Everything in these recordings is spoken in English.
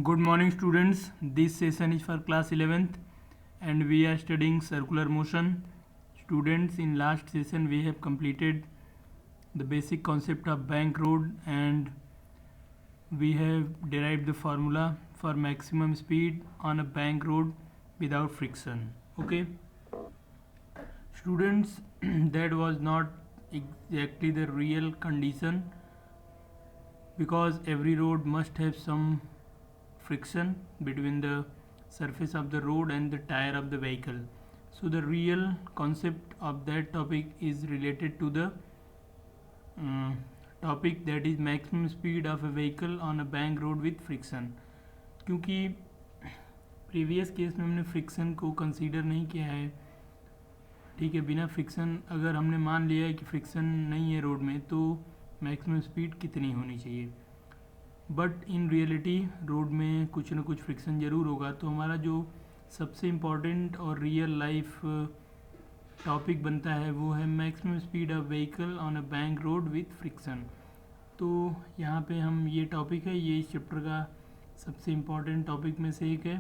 Good morning, students. This session is for class 11th and we are studying circular motion. Students, in last session we have completed the basic concept of bank road and we have derived the formula for maximum speed on a bank road without friction. Okay, students, that was not exactly the real condition because every road must have some friction between the surface of the road and the tire of the vehicle. So the real concept of that topic is related to the uh, topic that is maximum speed of a vehicle on a bank road with friction. क्योंकि previous case में हमने friction को consider नहीं किया है, ठीक है, बिना फ्रिक्शन अगर हमने मान लिया है कि फ्रिक्शन नहीं है रोड में तो मैक्सिमम स्पीड कितनी होनी चाहिए, बट इन रियलिटी रोड में कुछ ना कुछ फ्रिक्शन ज़रूर होगा. तो हमारा जो सबसे इम्पॉर्टेंट और रियल लाइफ टॉपिक बनता है वो है maximum speed of vehicle on a bank road with friction. तो यहाँ पे हम ये टॉपिक है, ये इस चैप्टर का सबसे इम्पॉर्टेंट टॉपिक में से एक है.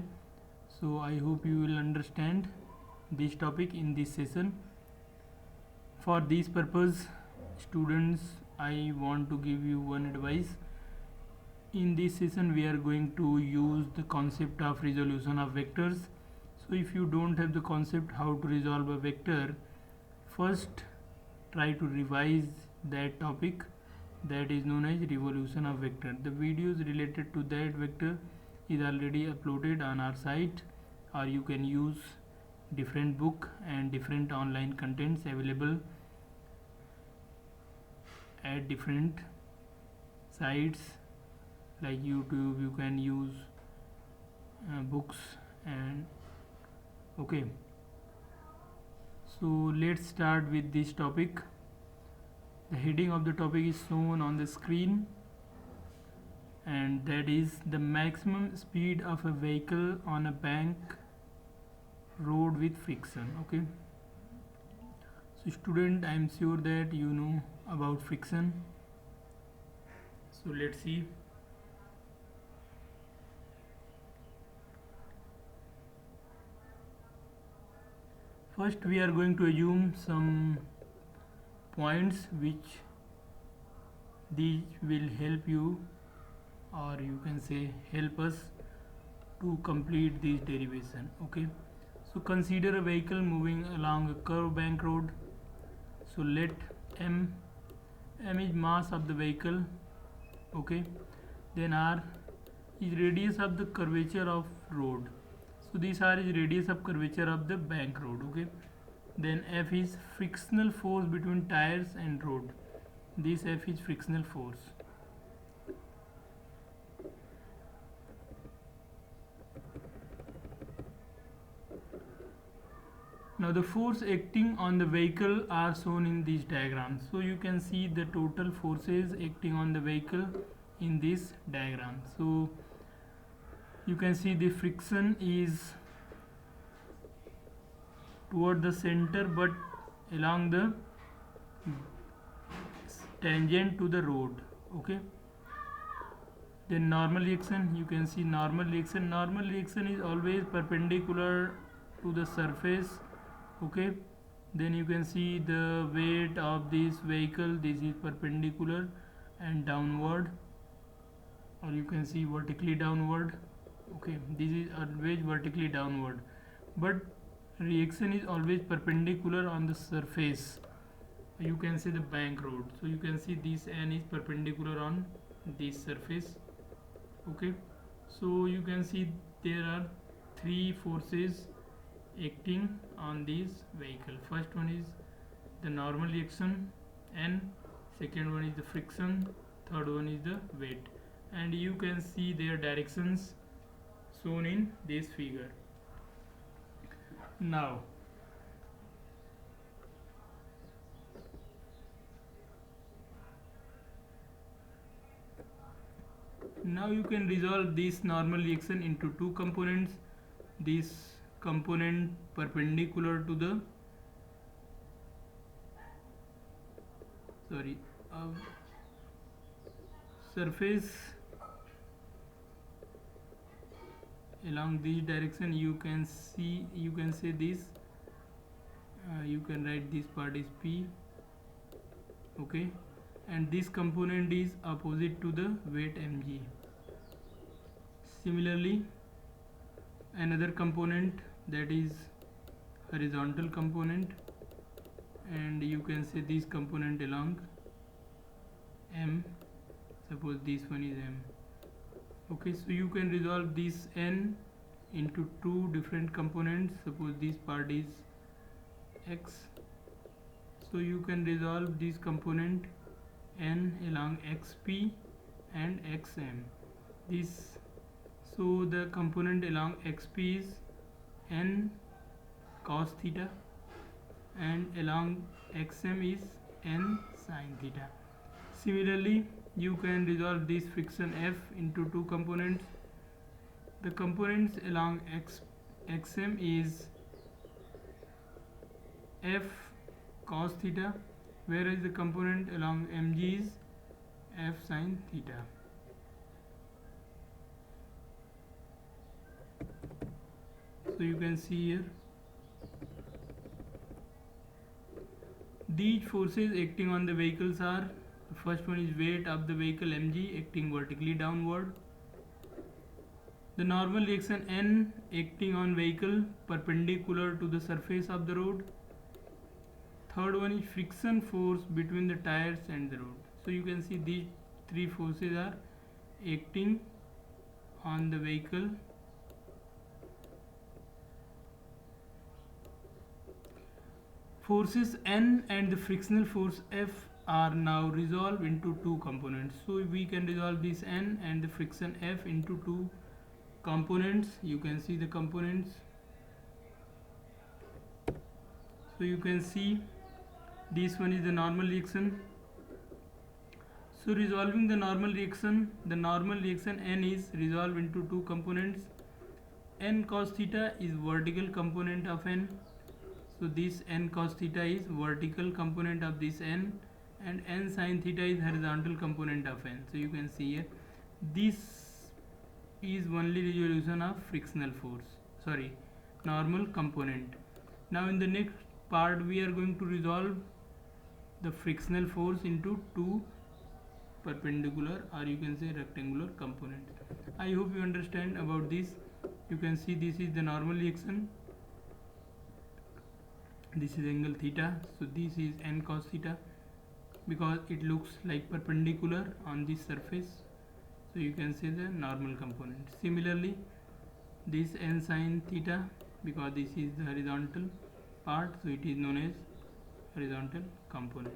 So I hope you will understand this topic in this session. For this purpose students, I want to give you one advice. In this session we are going to use the concept of resolution of vectors. So if you don't have the concept how to resolve a vector, first try to revise that topic that is known as revolution of vector. The videos related to that vector is already uploaded on our site, or you can use different book and different online contents available at different sites like YouTube. You can use books and okay. So let's start with this topic. The heading of the topic is shown on the screen and that is the maximum speed of a vehicle on a bank road with friction. Okay, so student, I am sure that you know about friction. So let's see. First we are going to assume some points which these will help you, or you can say help us to complete this derivation. Okay, so consider a vehicle moving along a curved bank road. So let m is mass of the vehicle. Okay, then r is radius of the curvature of road. So this r is radius of curvature of the bank road. Okay, then F is frictional force between tires and road. This F is frictional force. Now the force acting on the vehicle are shown in this diagram. So you can see the total forces acting on the vehicle in this diagram. So you can see the friction is toward the center but along the tangent to the road. Okay, then normal reaction, you can see normal reaction is always perpendicular to the surface. Okay, then you can see the weight of this vehicle, this is perpendicular and downward, or you can see vertically downward. Okay, this is always vertically downward, but reaction is always perpendicular on the surface. You can see the bank road, so you can see this n is perpendicular on this surface. Okay, so you can see there are three forces acting on this vehicle. First one is the normal reaction n, second one is the friction, third one is the weight, and you can see their directions shown in this figure. Now you can resolve this normal reaction into two components. This component perpendicular to the surface along this direction, you can say this, you can write this part is P, okay, and this component is opposite to the weight mg. Similarly, another component, that is horizontal component, and you can say this component along m, suppose this one is m, okay. So you can resolve this n into two different components. Suppose this part is x, so you can resolve this component n along xp and xm. This, so the component along xp is n cos theta and along xm is n sin theta. Similarly, you can resolve this friction F into two components. The components along xm is F cos theta, whereas the component along mg is F sin theta. So you can see here these forces acting on the vehicles are: the first one is weight of the vehicle mg acting vertically downward, the normal reaction n acting on vehicle perpendicular to the surface of the road, third one is friction force between the tires and the road. So you can see these three forces are acting on the vehicle. Forces N and the frictional force F are now resolved into two components. So we can resolve this N and the friction F into two components. You can see the components. So you can see this one is the normal reaction. So resolving the normal reaction N is resolved into two components. N cos theta is vertical component of N. So this n cos theta is vertical component of this n, and n sin theta is horizontal component of n. So you can see here this is only resolution of frictional force, normal component. Now in the next part we are going to resolve the frictional force into two perpendicular, or you can say rectangular components. I hope you understand about this. You can see this is the normal reaction. This is angle theta, so this is n cos theta because it looks like perpendicular on this surface, so you can say the normal component. Similarly, this n sin theta, because this is the horizontal part, so it is known as horizontal component.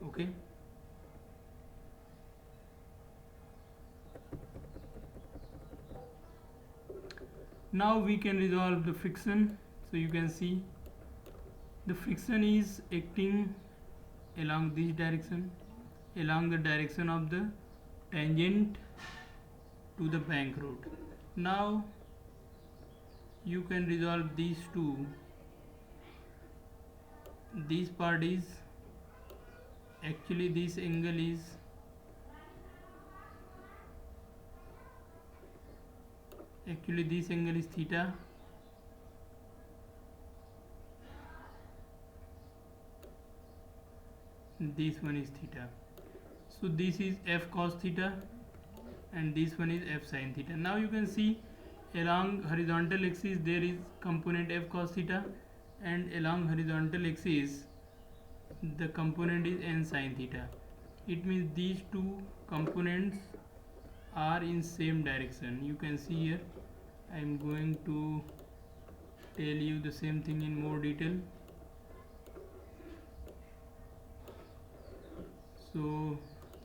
Okay. Now we can resolve the friction. So you can see the friction is acting along this direction, along the direction of the tangent to the bank road. Now you can resolve these two. This part is actually this angle is theta, this one is theta. So this is f cos theta and this one is f sin theta. Now you can see along horizontal axis there is component f cos theta, and along horizontal axis the component is n sin theta. It means these two components are in same direction. You can see here I am going to tell you the same thing in more detail. So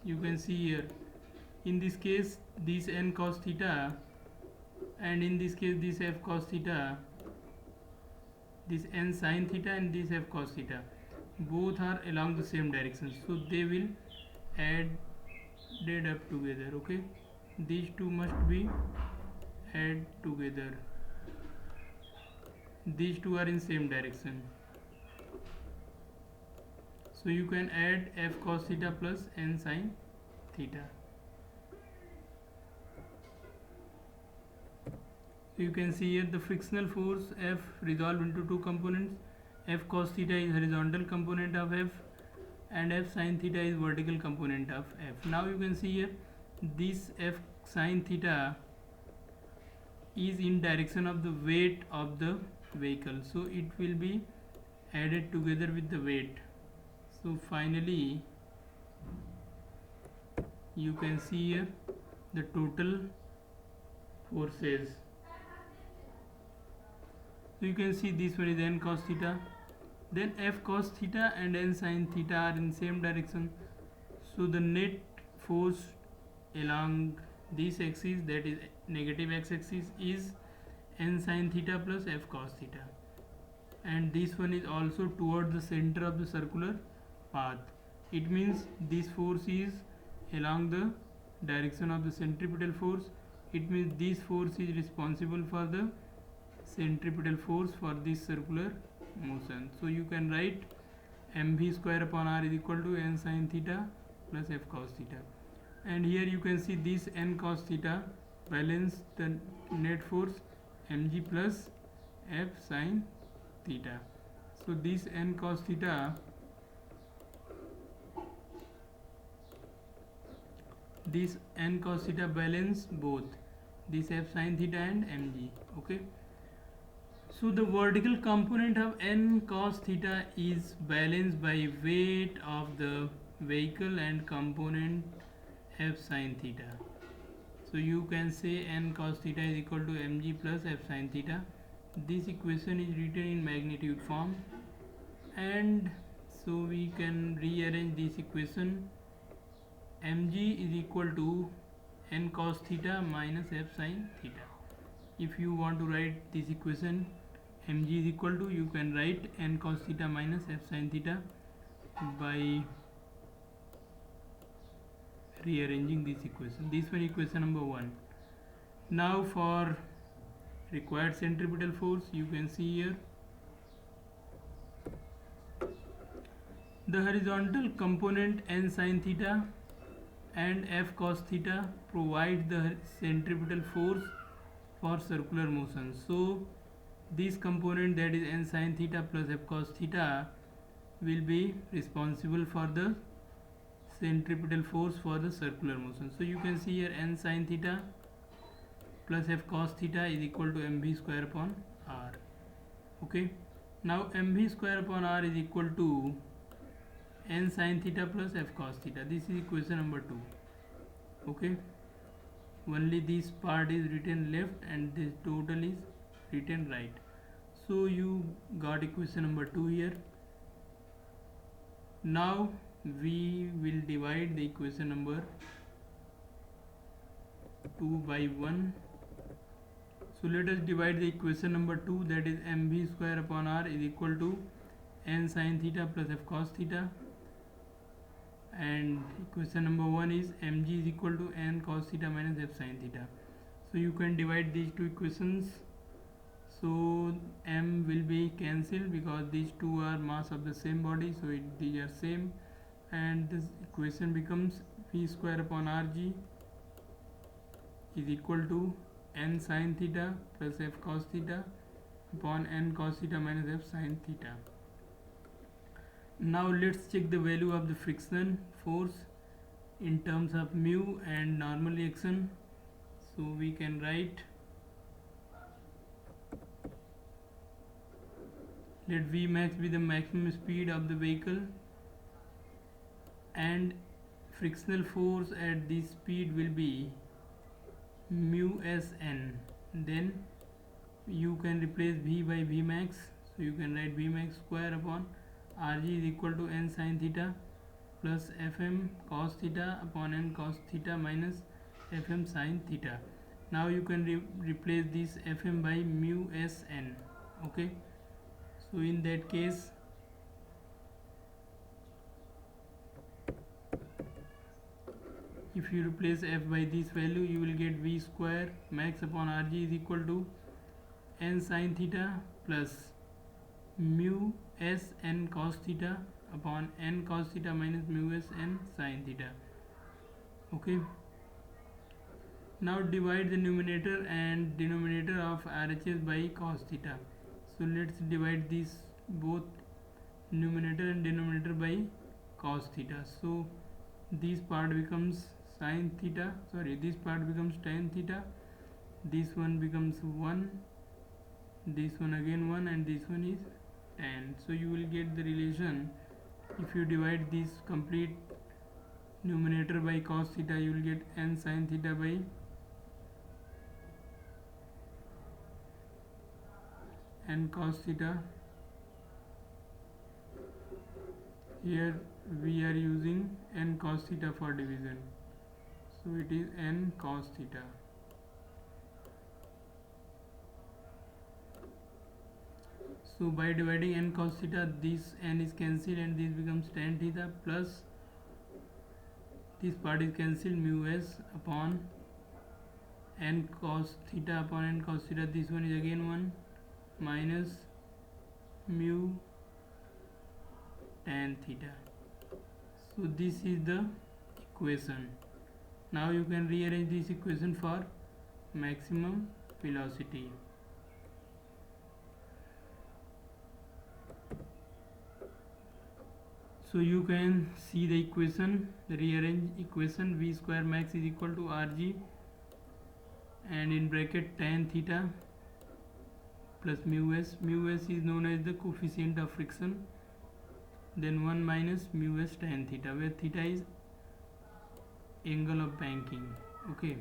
you can see here, in this case this n cos theta, and in this case this f cos theta, this n sin theta and this f cos theta, both are along the same direction, so they will added up together. Okay, these two must be add together. These two are in same direction, so you can add f cos theta plus n sin theta. So you can see here the frictional force F resolved into two components. F cos theta is horizontal component of F and F sin theta is vertical component of F. Now you can see here this F sin theta is in direction of the weight of the vehicle, so it will be added together with the weight. So finally you can see here the total forces. So you can see this one is n cos theta, then F cos theta and n sin theta are in same direction, so the net force along this axis, that is negative x-axis, is n sin theta plus F cos theta, and this one is also toward the center of the circular path. It means this force is along the direction of the centripetal force. It means this force is responsible for the centripetal force for this circular motion. So you can write mv square upon r is equal to n sin theta plus F cos theta, and here you can see this n cos theta balance the net force mg plus F sin theta. So this n cos theta, this n cos theta balance both this F sin theta and mg. Okay, so the vertical component of n cos theta is balanced by weight of the vehicle and component F sin theta. So you can say n cos theta is equal to mg plus F sin theta. This equation is written in magnitude form, and so we can rearrange this equation. Mg is equal to n cos theta minus F sin theta. If you want to write this equation, mg is equal to, you can write n cos theta minus F sin theta by rearranging this equation. This one equation number 1. Now for required centripetal force, you can see here the horizontal component n sin theta and F cos theta provide the centripetal force for circular motion. So this component, that is n sin theta plus F cos theta, will be responsible for the centripetal force for the circular motion. So you can see here n sin theta plus F cos theta is equal to mv square upon r. Okay, now mv square upon r is equal to n sin theta plus F cos theta. This is equation number 2. Okay, only this part is written left and this total is written right. So you got equation number 2 here. Now we will divide the equation number 2 by 1. So let us divide the equation number 2, that is mv square upon r is equal to n sin theta plus F cos theta, and equation number 1 is mg is equal to n cos theta minus F sin theta. So you can divide these two equations. So m will be cancelled because these two are mass of the same body, so these are same, and this equation becomes v square upon rg is equal to n sin theta plus F cos theta upon n cos theta minus F sin theta. Now let's check the value of the frictional force in terms of mu and normal reaction. So we can write, let V max be the maximum speed of the vehicle and frictional force at this speed will be mu Sn. Then you can replace V by V max, so you can write V max square upon Rg is equal to n sin theta plus Fm cos theta upon n cos theta minus Fm sin theta. Now you can replace this Fm by mu Sn. Okay, so in that case if you replace F by this value, you will get V square max upon Rg is equal to n sin theta plus mu S n cos theta upon n cos theta minus mu S n sin theta. Okay, Now divide the numerator and denominator of RHS by cos theta. So let's divide these both numerator and denominator by cos theta. So this part becomes sin theta, sorry, this part becomes tan theta, this one becomes 1, this one again 1, and this one is tan. So you will get the relation. If you divide this complete numerator by cos theta, you will get n sin theta by n cos theta. Here we are using n cos theta for division, so it is n cos theta. So by dividing n cos theta, this n is cancelled and this becomes tan theta, plus this part is cancelled, mu s upon n cos theta upon n cos theta. This one is again 1 minus mu tan theta. So this is the equation. Now you can rearrange this equation for maximum velocity. So you can see the equation, the rearrange equation. V square max is equal to Rg, and in bracket tan theta plus mu s. Mu s is known as the coefficient of friction, then 1 minus mu s tan theta, where theta is angle of banking. Okay,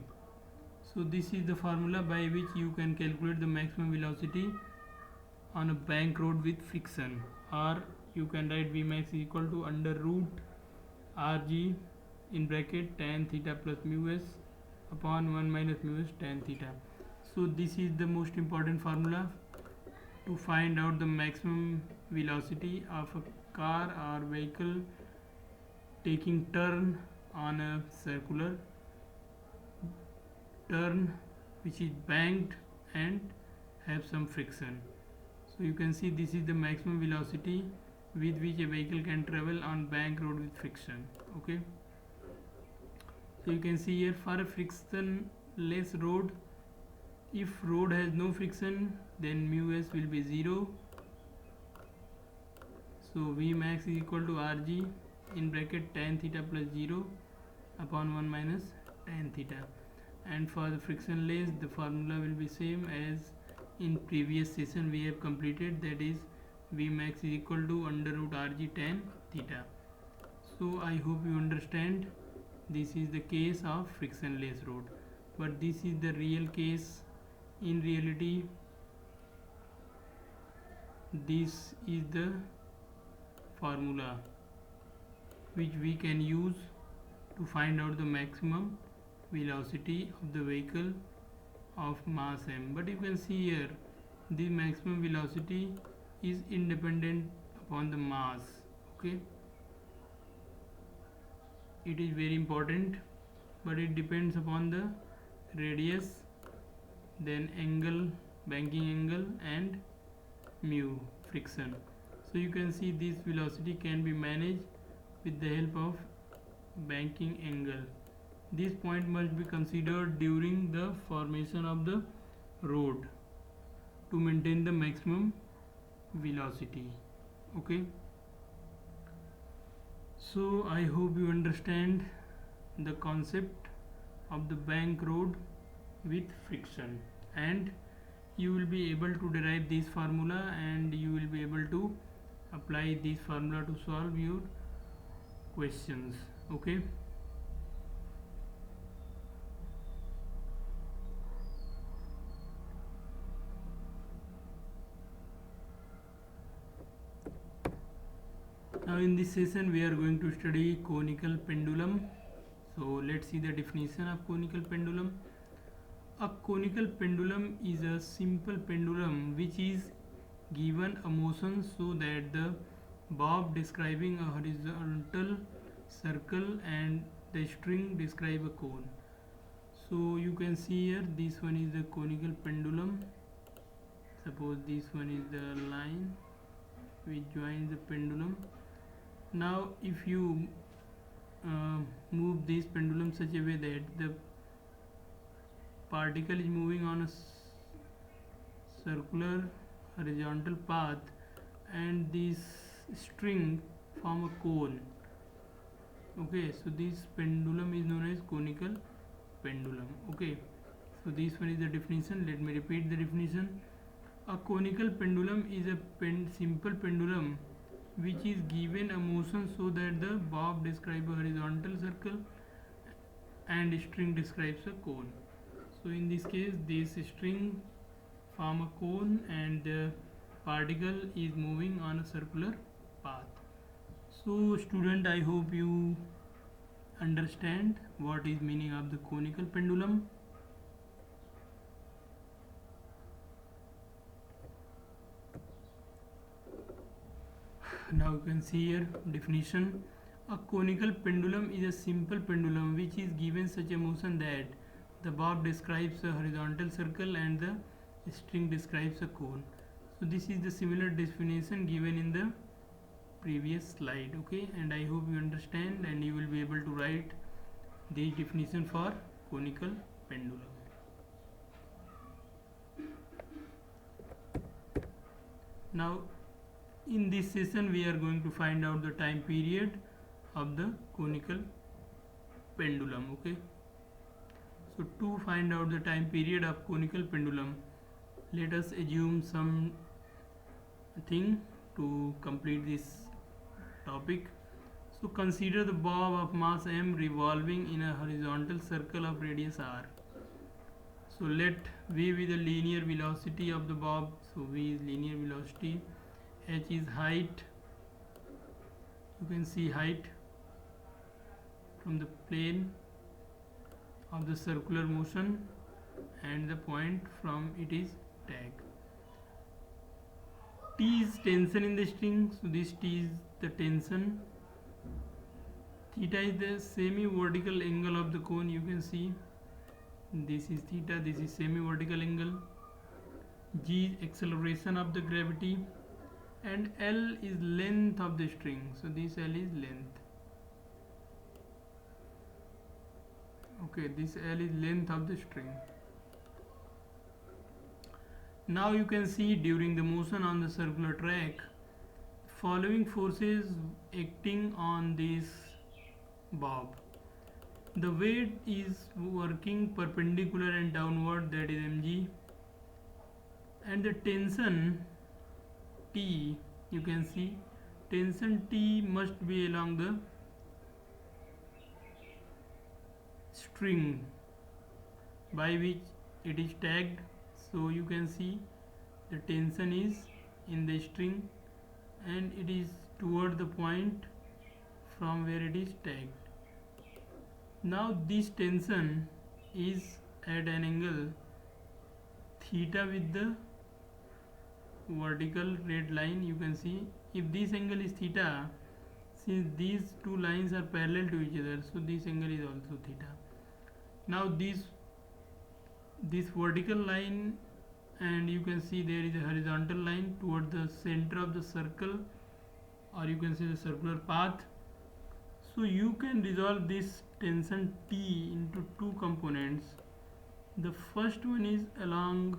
so this is the formula by which you can calculate the maximum velocity on a bank road with friction. Or you can write V max is equal to under root Rg in bracket tan theta plus mu s upon 1 minus mu s tan theta. So this is the most important formula to find out the maximum velocity of a car or vehicle taking turn on a circular turn which is banked and have some friction. So you can see this is the maximum velocity with which a vehicle can travel on bank road with friction. Okay, so you can see here, for a frictionless road, if road has no friction, then mu s will be 0. So V max is equal to Rg in bracket tan theta plus 0 upon 1 minus tan theta. And for the frictionless, the formula will be same as in previous session we have completed, that is V max is equal to under root Rg tan theta. So I hope you understand. This is the case of frictionless road, but this is the real case. In reality, this is the formula which we can use to find out the maximum velocity of the vehicle of mass m. But you can see here, the maximum velocity is independent upon the mass. Okay, it is very important, but it depends upon the radius, then angle, banking angle, and mu friction. So you can see this velocity can be managed with the help of banking angle. This point must be considered during the formation of the road to maintain the maximum velocity. Okay, so I hope you understand the concept of the bank road with friction, and you will be able to derive this formula, and you will be able to apply this formula to solve your questions. Okay, now in this session we are going to study conical pendulum. So let's see the definition of conical pendulum. A conical pendulum is a simple pendulum which is given a motion so that the bob describing a horizontal circle and the string describe a cone. So you can see here, this one is the conical pendulum. Suppose this one is the line which joins the pendulum. Now if you move this pendulum such a way that the particle is moving on a circular horizontal path and this string form a cone. Okay, so this pendulum is known as conical pendulum. Okay, so this one is the definition. Let me repeat the definition. A conical pendulum is a simple pendulum which is given a motion so that the bob describes a horizontal circle and string describes a cone. So in this case, this string form a cone and the particle is moving on a circular path. So student, I hope you understand what is meaning of the conical pendulum. Now you can see here definition. A conical pendulum is a simple pendulum which is given such a motion that the bob describes a horizontal circle and the string describes a cone. So this is the similar definition given in the previous slide. Okay, and I hope you understand and you will be able to write the definition for conical pendulum. Now in this session we are going to find out the time period of the conical pendulum. Okay, so to find out the time period of conical pendulum, let us assume some thing to complete this topic. So consider the bob of mass m revolving in a horizontal circle of radius r. So let v be the linear velocity of the bob. So v is linear velocity, h is height. You can see height from the plane of the circular motion and the point from it is tag. T is tension in the string, so this T is the tension. Theta is the semi-vertical angle of the cone. You can see this is theta, this is semi-vertical angle. G is acceleration of the gravity and L is length of the string, so this L is length. Okay, this L is length of the string. Now you can see during the motion on the circular track, following forces acting on this bob. The weight is working perpendicular and downward, that is mg, and the tension T, you can see tension T must be along the string by which it is tagged. So you can see the tension is in the string and it is toward the point from where it is tagged. Now this tension is at an angle theta with the vertical red line. You can see if this angle is theta, since these two lines are parallel to each other, so this angle is also theta. Now this vertical line, and you can see there is a horizontal line toward the center of the circle, or you can see the circular path. So you can resolve this tension T into two components. The first one is along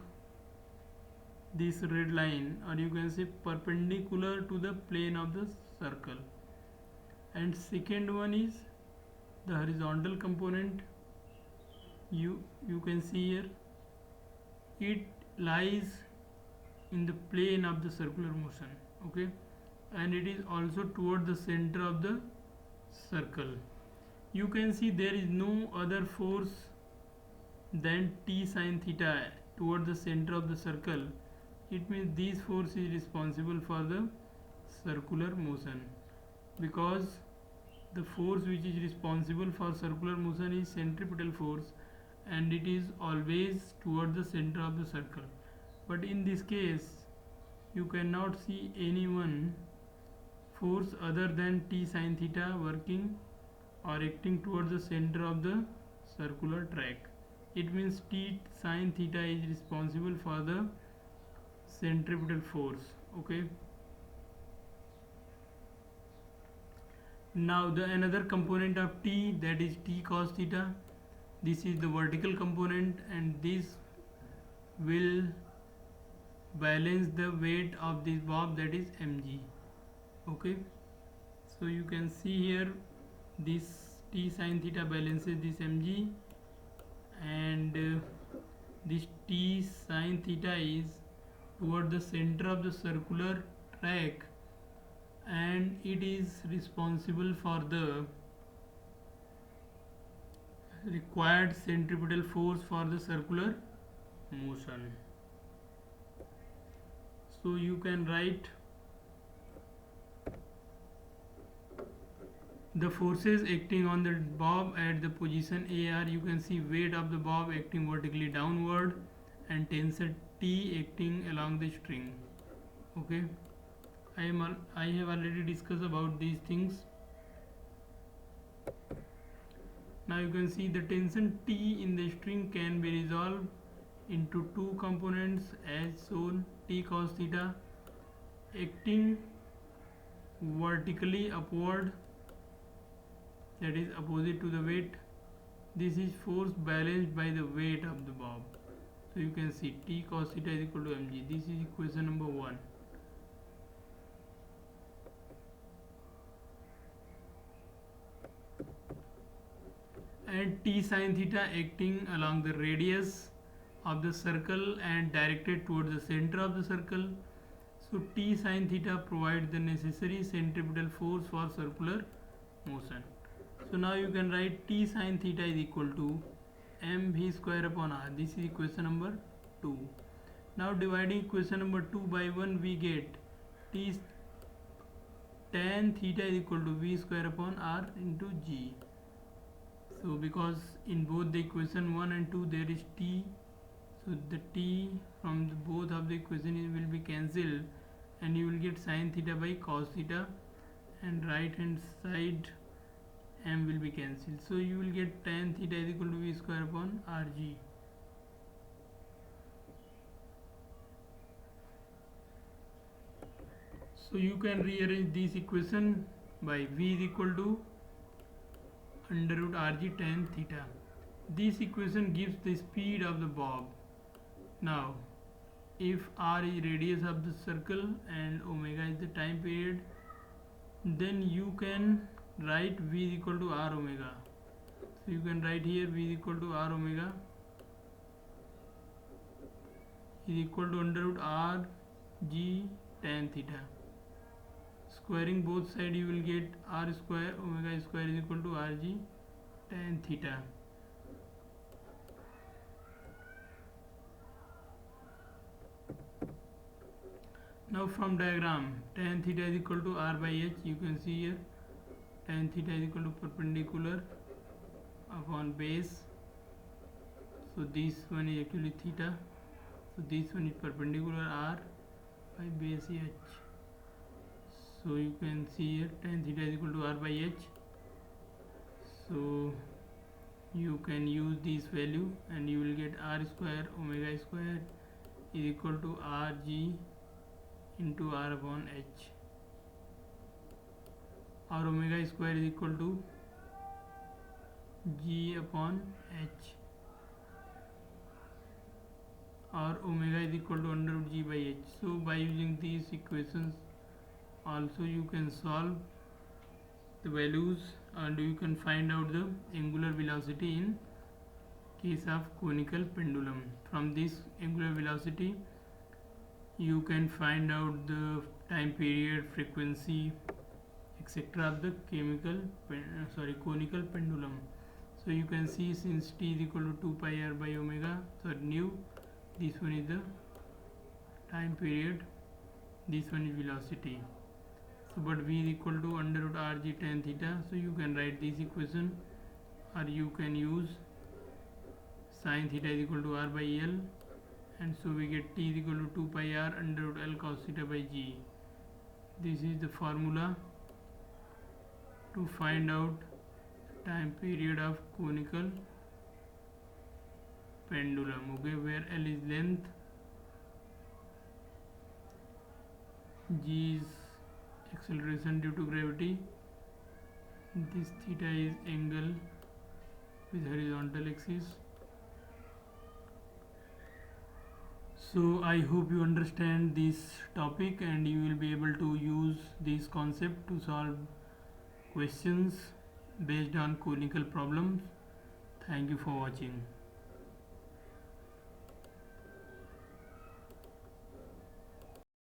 this red line, or you can say perpendicular to the plane of the circle, and second one is the horizontal component. You can see here it lies in the plane of the circular motion. Okay, and it is also toward the center of the circle. You can see there is no other force than T sine theta toward the center of the circle. It means this force is responsible for the circular motion, because the force which is responsible for circular motion is centripetal force, and it is always toward the center of the circle. But in this case you cannot see any one force other than T sine theta working or acting towards the center of the circular track. It means T sine theta is responsible for the centripetal force. Okay, now the another component of T, that is T cos theta. this is the vertical component, and this will balance the weight of this bob, that is mg. Okay, so you can see here this t sine theta balances this mg, and this t sine theta is toward the center of the circular track, and it is responsible for the required centripetal force for the circular motion. So you can write the forces acting on the bob at the position A are, you can see weight of the bob acting vertically downward and tensor T acting along the string. Okay, I have already discussed about these things. Now you can see the tension T in the string can be resolved into two components as shown. T cos theta acting vertically upward, that is opposite to the weight. This is force balanced by the weight of the bob. So you can see T cos theta is equal to mg. This is equation number 1. And T sin theta acting along the radius of the circle and directed towards the center of the circle. So T sin theta provides the necessary centripetal force for circular motion. So now you can write T sin theta is equal to mv square upon r. This is equation number 2. Now dividing equation number 2 by 1, we get T tan theta is equal to v square upon r into g. So because in both the equation 1 and 2 there is t, so the t from both of the equation will be cancelled, and you will get sin theta by cos theta, and right hand side m will be cancelled. So you will get tan theta is equal to v square upon rg. So you can rearrange this equation by v is equal to under root rg tan theta. This equation gives the speed of the bob. Now if r is radius of the circle and omega is the time period, then you can write v is equal to r omega. So you can write here v is equal to r omega is equal to under root r g tan theta. Squaring both sides, you will get r square omega square is equal to rg tan theta. Now from diagram, tan theta is equal to r by h. You can see here tan theta is equal to perpendicular upon base. So this one is actually theta. So this one is perpendicular r by base h. So you can see here tan theta is equal to r by h. So you can use this value and you will get r square omega square is equal to rg into r upon h. Or omega square is equal to g upon h, or omega is equal to under root g by h. So by using these equations also you can solve the values and you can find out the angular velocity in case of conical pendulum. From this angular velocity you can find out the time period, frequency, etc. of the conical pendulum. So you can see since t is equal to 2 pi r by omega, so nu, this one is the time period, this one is velocity. So but v is equal to under root rg tan theta. So you can write this equation, or you can use sin theta is equal to r by l, and so we get t is equal to 2 pi r under root l cos theta by g. This is the formula to find out time period of conical pendulum, okay, where l is length, g is acceleration due to gravity, this theta is angle with horizontal axis. So I hope you understand this topic and you will be able to use this concept to solve questions based on conical problems. Thank you for watching.